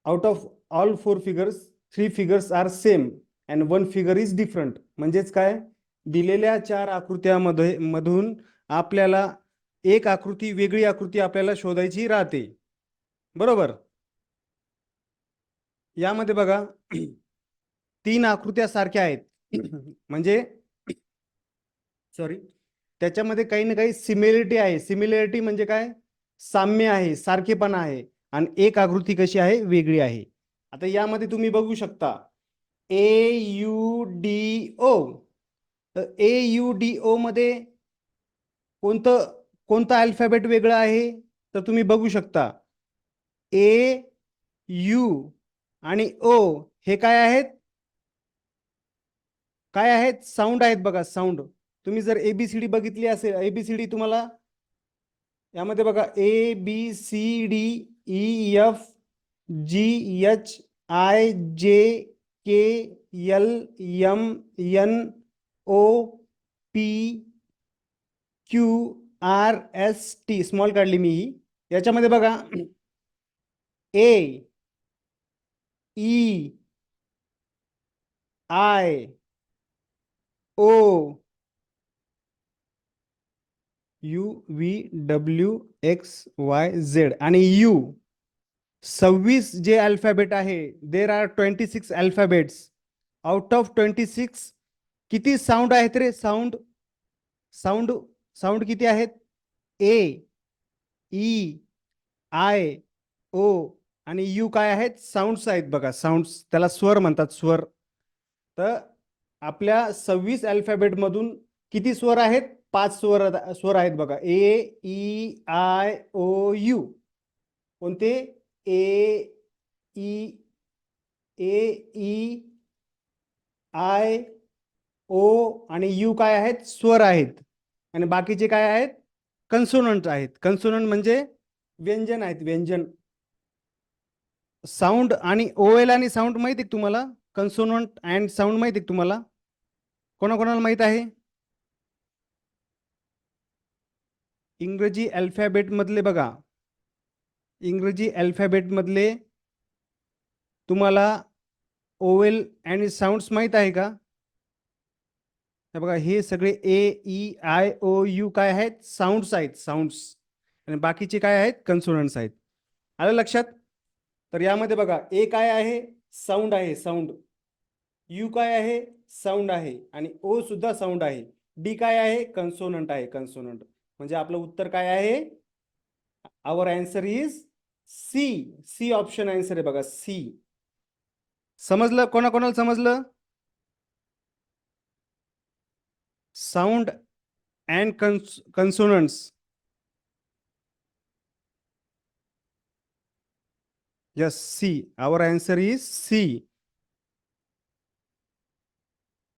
Out of all four figures 3 figures are same and 1 figure is different. म्हणजेच काय, दिलेल्या 4 आकृत्यामध्ये मधून आपल्याला एक आकृती, वेगळी आकृती आपल्याला शोधायची राहते. बरोबर. यामध्ये बघा 3 आकृत्या सारख्या आहेत. म्हणजे सॉरी, त्याच्यामध्ये काही ना काही सिमिलरिटी आहे. सिमिलरिटी म्हणजे काय, साम्य आहे, सारखेपणा आहे. आणि एक आकृती कशी आहे, वेगळी आहे. आता यामध्ये तुम्ही बघू शकता AUDO. तर AUDO मध्ये कोणतं कोणतं अल्फाबेट वेगळं आहे, तर तुम्ही बघू शकता AU आणि O हे काय आहेत, काय आहेत, साऊंड आहेत बघा, साऊंड. तुम्ही जर ABCD बघितली असेल, ABCD तुम्हाला यामध्ये बघा ABCDEFGHIJKLMNOPQRST स्मॉल काढली मी ही. याच्यामध्ये बघा AEIO UVWXYZ आणि U 26 जे अल्फाबेट आहे. There are 26 alphabets. Out of 26 किती साऊंड आहेत रे, साऊंड साऊंड साऊंड किती आहेत, AEIO आणि यू काय आहेत, साऊंड्स आहेत बघा, साऊंड्स. त्याला स्वर म्हणतात, स्वर. तर आपल्या 26 अल्फाबेट मधून किती स्वर आहेत, 5 स्वर आहेत बघा. AEIOU कोणते, AEIO आणि यू काय आहेत, स्वर आहेत. आणि बाकीचे काय आहेत, कन्सोनंट आहेत. कन्सोनंट म्हणजे व्यंजन आहेत, व्यंजन. साऊंड आणि OL आणि साऊंड माहिती आहे तुम्हाला, कन्सोनंट अँड साऊंड माहिती आहे तुम्हाला, कोणाकोणाला माहित आहे? इंग्रजी अल्फाबेट मधले बघा, इंग्रजी अल्फाबेट मधले तुम्हाला OL आणि साऊंड्स माहित आहे का? बघा हे सगळे AEIOU काय आहेत, साऊंड्स आहेत, साऊंड्स. आणि बाकीचे काय आहेत, कन्सोनंट्स आहेत. आलं लक्षात? तर यामध्ये बघा ए काय आहे, साऊंड आहे, साऊंड. यू काय आहे, साऊंड आहे. आणि ओ सुद्धा साऊंड आहे. डी काय आहे, कन्सोनंट आहे, कन्सोनंट. म्हणजे आपलं उत्तर काय आहे, our answer is C. C option answer आहे बघा, सी. समजलं, कोणाकोणाला समजलं? Sound and consonants. Yes, C. Our answer is C.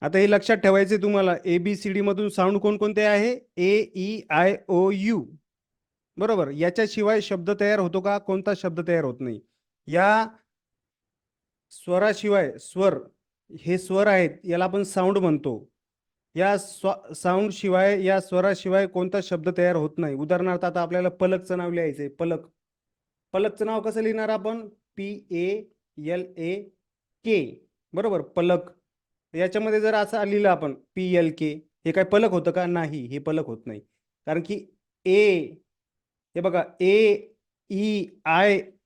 आता हे लक्षात ठेवायचे तुम्हाला, ABCD मधून साऊंड कोणकोणते आहे, AEIOU. बरोबर. याच्याशिवाय शब्द तयार होतो का, कोणता शब्द तयार होत नाही. या स्वराशिवाय, स्वर हे स्वर आहेत, याला आपण साऊंड म्हणतो. या साऊंड शिवाय, या स्वराशिवाय कोणता शब्द तयार होत नाही. उदाहरणार्थ आता आपल्याला पलकचं नाव लिहायचंय, पलक. पलकचं नाव कसं लिहिणार आपण, PALAK. बरोबर, पलक. याच्यामध्ये जर असं लिहिलं आपण PLK, हे काय पलक होतं का, नाही, हे पलक होत नाही. कारण की हे बघा AEIOU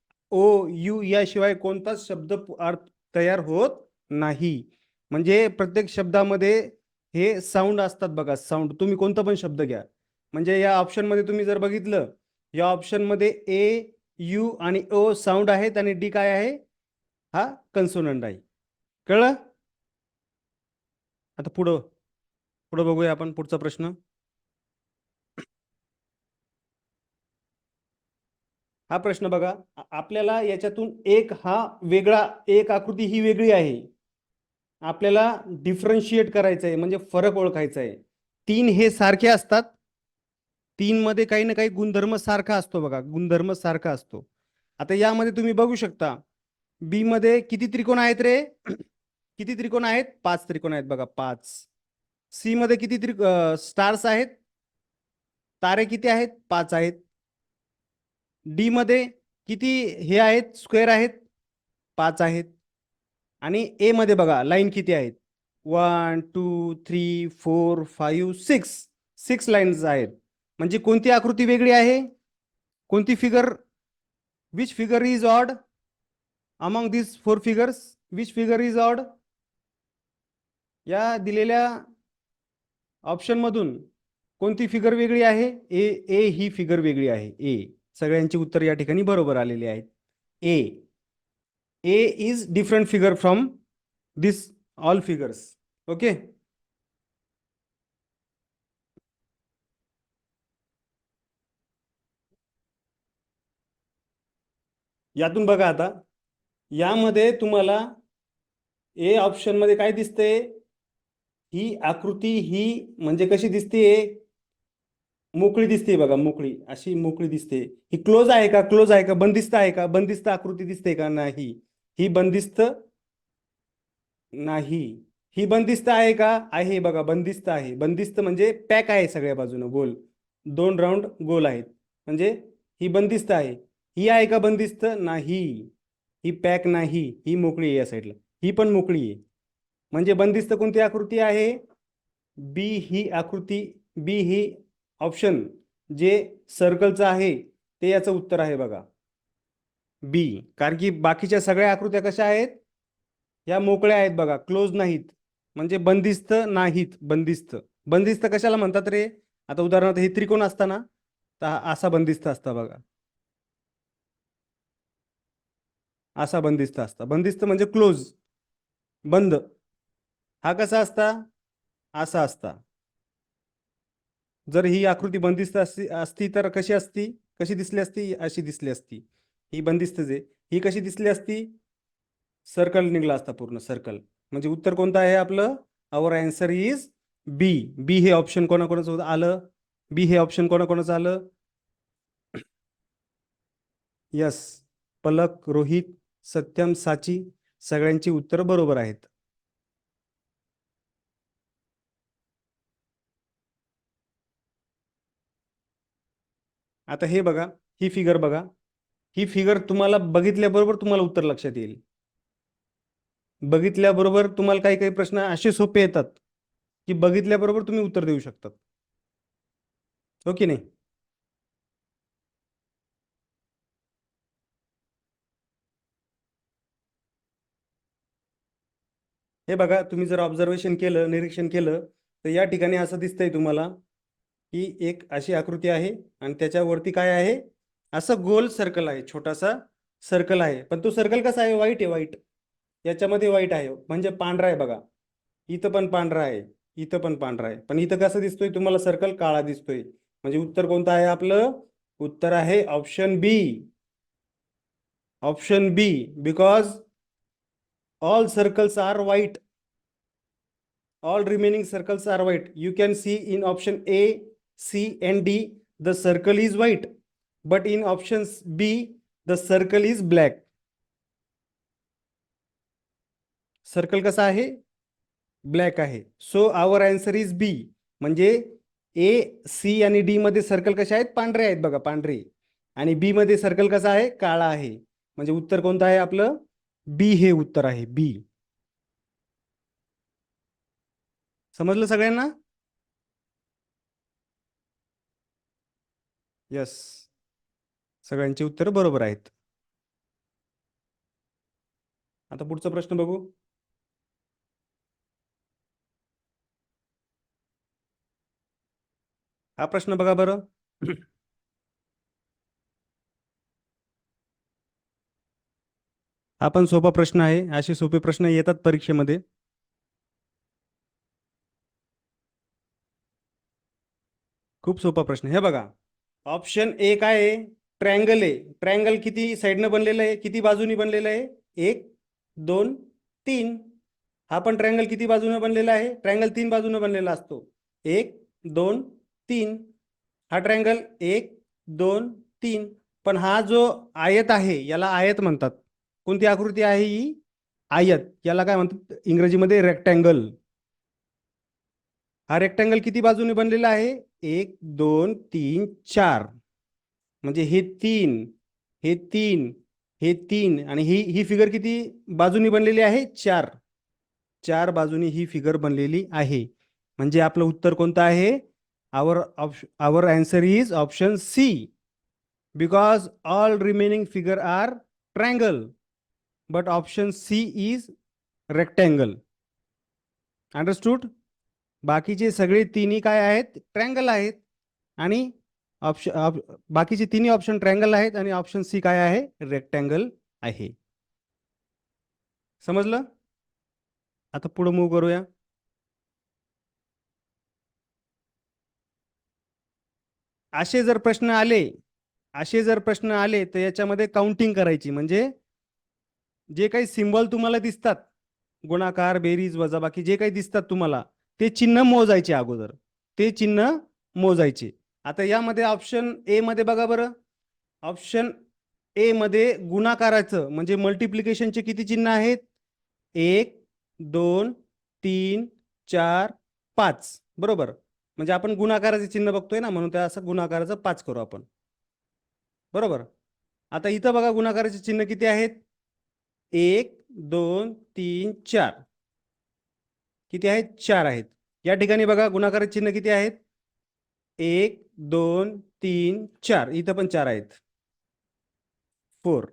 याशिवाय कोणताच शब्द तयार होत नाही. म्हणजे प्रत्येक शब्दामध्ये हे साऊंड असतात बघा, साऊंड. तुम्ही कोणता पण शब्द घ्या, म्हणजे या ऑप्शन मध्ये तुम्ही जर बघितलं, या ऑप्शन मध्ये AU आणि O साऊंड आहेत आणि डी काय आहे, हा कन्सोनंट आहे. कळलं? आता पुढं पुढं बघूया आपण, पुढचा प्रश्न. हा प्रश्न बघा, आपल्याला याच्यातून एक हा वेगळा, एक आकृती ही वेगळी आहे. आपल्याला डिफरन्शिएट करायचं आहे, म्हणजे फरक ओळखायचा आहे. 3 हे सारखे असतात, 3 मध्ये काही ना काही गुणधर्म सारखा असतो बघा, गुणधर्म सारखा असतो. आता यामध्ये तुम्ही बघू शकता, बी मध्ये किती त्रिकोण आहेत रे, किती त्रिकोण आहेत, 5 त्रिकोण आहेत बघा, 5. सी मध्ये किती स्टार्स आहेत, तारे किती आहेत, 5 आहेत. डी मध्ये किती हे आहेत, स्क्वेअर आहेत, 5 आहेत. आणि ए मध्ये बघा लाईन किती आहेत? 1 2 3 4 5 6. 6 लाईन्स आहेत. म्हणजे कोणती आकृती वेगळी आहे? कोणती figure? Which figure is odd among this 4 figures? Which figure is odd? या दिलेल्या ऑप्शन मधून कोणती फिगर वेगळी आहे? ए ए ही फिगर वेगळी आहे. ए. सगळ्यांची उत्तर या ठिकाणी बरोबर आलेली आहेत. A A is different figure from this all figures. Okay. यातून बघा आता, यामध्ये तुम्हाला ए ऑप्शन मध्ये काय दिसते? ही आकृती ही म्हणजे कशी दिसते? मोकळी दिसते बघा, मोकळी, अशी मोकळी दिसते. ही क्लोज आहे का? क्लोज आहे का? बंदिस्त आहे का? बंदिस्त आकृती दिसते का? नाही. ही बंदिस्त नाही. ही बंदिस्त आहे का? आहे बघा, बंदिस्त आहे. बंदिस्त म्हणजे पॅक आहे सगळ्या बाजूने गोल, 2 राऊंड गोल आहेत, म्हणजे ही बंदिस्त आहे. ही आहे का बंदिस्त? नाही. ही पॅक नाही, ही मोकळी आहे या साईडला. ही पण मोकळी आहे. म्हणजे बंदिस्त कोणती आकृती आहे? बी ही आकृती. बी ही ऑप्शन जे सर्कलचं आहे ते याचं उत्तर आहे बघा, बी. कारण की बाकीच्या सगळ्या आकृत्या कशा आहेत? या मोकळ्या आहेत बघा, क्लोज नाहीत, म्हणजे बंदिस्त नाहीत. बंदिस्त, बंदिस्त कशाला म्हणतात रे? आता उदाहरणार्थ हे त्रिकोण असताना तर असा बंदिस्त असता बघा, असा बंदिस्त असता. बंदिस्त म्हणजे क्लोज, बंद. हा कसा असता? असा असता. जर ही आकृती बंदिस्त असती तर कशी असती? कशी दिसली असती? अशी दिसली असती. ही बंदिस्तच आहे. ही कशी दिसली असती? सर्कल निघला असता, पूर्ण सर्कल. म्हणजे उत्तर कोणतं आहे आपलं? आवर आन्सर इज बी. बी हे ऑप्शन कोणाकोणाचं आलं? बी हे ऑप्शन कोणाकोणाचं आलं? यस, पलक, रोहित, सत्यम, साची, सगळ्यांची उत्तर बरोबर आहेत. आता हे बघा, ही फिगर बघा. ही फिगर तुम्हाला बघितल्याबरोबर तुम्हाला उत्तर लक्षात येईल. बघितल्याबरोबर तुम्हाला काही काही प्रश्न असे सोपे येतात की बघितल्याबरोबर तुम्ही उत्तर देऊ शकतात. हो की नाही? हे बघा, तुम्ही जर ऑब्झर्वेशन केलं, निरीक्षण केलं, तर या ठिकाणी असं दिसतंय तुम्हाला की एक अशी आकृती आहे आणि त्याच्यावरती काय आहे? असं गोल सर्कल आहे, छोटासा सर्कल आहे. पण तो सर्कल कसा आहे? व्हाईट आहे, व्हाईट. याच्यामध्ये व्हाईट आहे, म्हणजे पांढरा आहे बघा. इथं पण पांढरा आहे, इथं पण पांढरा आहे. पण इथं कसं दिसतोय तुम्हाला? सर्कल काळा दिसतोय. म्हणजे उत्तर कोणतं आहे आपलं? उत्तर आहे option B. Option B, because all circles are white. All remaining circles are white. You can see in option A, C and D the circle is white, but in options B the circle is black. Circle कसा आहे? Black आहे. So our answer is बी. म्हणजे ए, C आणि D मध्ये circle कसे आहेत? पांढरे आहेत बघा, पांढरे. आणि बी मध्ये सर्कल कसा आहे? काळा आहे. म्हणजे उत्तर कोणतं आहे आपलं? बी हे उत्तर आहे, बी. समजलं सगळ्यांना? यस, सगळ्यांची उत्तर बरोबर आहेत. आता पुढचा प्रश्न बघू. हा प्रश्न बघा बरं. हा पण सोपा प्रश्न आहे. असे सोपे प्रश्न येतात परीक्षेमध्ये. खूप सोपा प्रश्न. हे बघा, ऑप्शन ए काय आहे? ट्रायंगल आहे. ट्रायंगल किती साईडनं बनलेलं आहे? किती बाजूनी बनलेलं आहे? 1 2 3. हा पण ट्रायंगल किती बाजूने बनलेला आहे? ट्रायंगल 3 बाजूने बनलेला असतो. 1 2 3. हा ट्रायंगल 1 2 3. पण हा जो आयत आहे याला आयत म्हणतात. कोणती आकृती आहे ही? आयत. याला काय म्हणतात इंग्रजीमध्ये? रेक्टँगल. हा रेक्टँगल किती बाजूने बनलेला आहे? 1 2 3 4. म्हणजे हे 3, हे 3, हे 3 आणि ही ही फिगर किती बाजूनी बनलेली आहे? 4. 4 बाजूनी ही फिगर बनलेली आहे. म्हणजे आपलं उत्तर कोणतं आहे? Our answer is option C, because all remaining figure are triangle, but option C is rectangle. Understood? बाकीचे सगळे तिन्ही काय आहेत? ट्रायंगल आहेत. आणि बाकीचे तिन्ही ऑप्शन ट्रायंगल आहेत आणि ऑप्शन सी काय आहे? रेक्टँगल आहे. समजलं? आता पुढे मूव्ह करूया. असे जर प्रश्न आले, तर याच्यामध्ये काउंटिंग करायची. म्हणजे जे काही सिंबल तुम्हाला दिसतात, गुणाकार, बेरीज, वजाबाकी जे काही दिसतात तुम्हाला, ते चिन्ह मोजायचे अगोदर. ते चिन्ह मोजायचे. आता यामध्ये ऑप्शन ए मध्ये बघा बरं. ऑप्शन ए मध्ये गुणाकाराचं म्हणजे मल्टिप्लिकेशनचे किती चिन्ह आहेत? 1, 2, 3, 4, 5. बरोबर. म्हणजे आपण गुणाकाराचे चिन्ह बघतोय ना, म्हणून त्या असं गुणाकाराचं 5 करू आपण. बरोबर. आता इथं बघा गुणाकाराचे चिन्ह किती आहेत? 1, 2, 3, 4. किती आहेत? 4 आहेत. या ठिकाणी बघा गुणाकाराचे चिन्ह किती आहेत? 1, 2, 3, 4. इथं पण 4 आहेत. 4.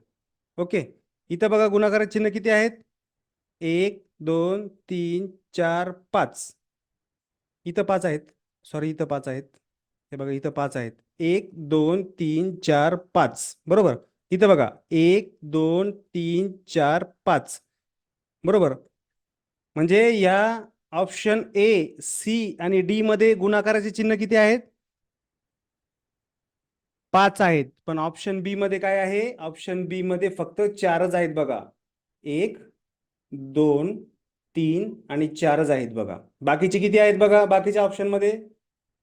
ओके. इथं बघा गुणाकाराचे चिन्ह किती आहेत? 1, 2, 3, 4, 5. इथं 5 आहेत. सॉरी, इथं 5 आहेत. हे बघा इथं 5 आहेत. 1, 2, 3, 4, 5. बरोबर. इथं बघा 1, 2, 3, 4, 5. बरोबर. म्हणजे या ऑप्शन ए, सी आणि डी मध्ये गुणाकाराचे चिन्ह किती आहेत? 5 आहेत. पण ऑप्शन बी मध्ये काय आहे? ऑप्शन बी मध्ये फक्त 4च आहेत बघा. 1, 2, 3 आणि 4च आहेत बघा. बाकीचे किती आहेत बघा बाकीच्या ऑप्शन मध्ये?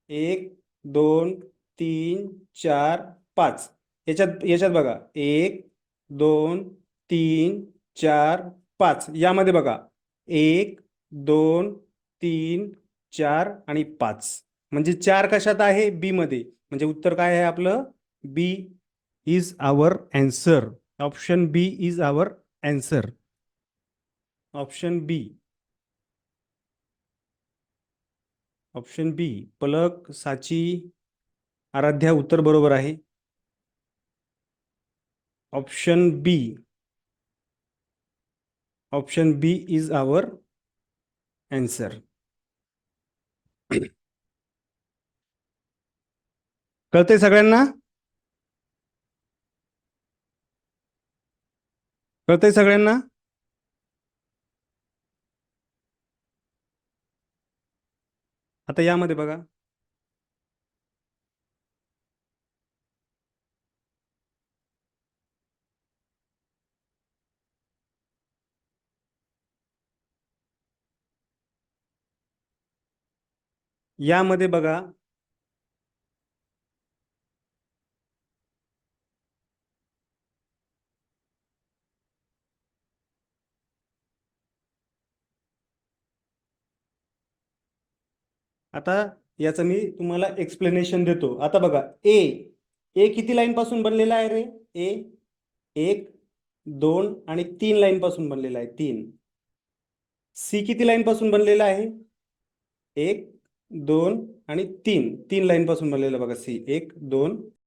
1, 2, 3, 4, 5. याच्यात याच्यात बघा 1, 2, 3, 4, 5. यामध्ये बघा 1, 2, 3, 4 आणि 5. म्हणजे 4 कशात आहे? बी मध्ये. म्हणजे उत्तर काय आहे आपलं? B is our answer. Option B is our answer. Option B. Option B. Palak, Sachi, Aradhya उत्तर बरोबर आहे. Option B. Option B is our answer. कळतंय सगळ्यांना? कळतंय सगळ्यांना? आता यामध्ये बघा. यामध्ये बघा. आता याचं मी तुम्हाला एक्सप्लेनेशन देतो. आता बघा ए. ए किती लाईन पासून बनलेला आहे रे? ए 1, 2 आणि 3 लाईन पासून बनलेला आहे. 3. सी किती लाईन पासून बनलेला आहे? 1, 2 आणि 3. 3 लाईन पासून बनलेला बघा सी. 1, 2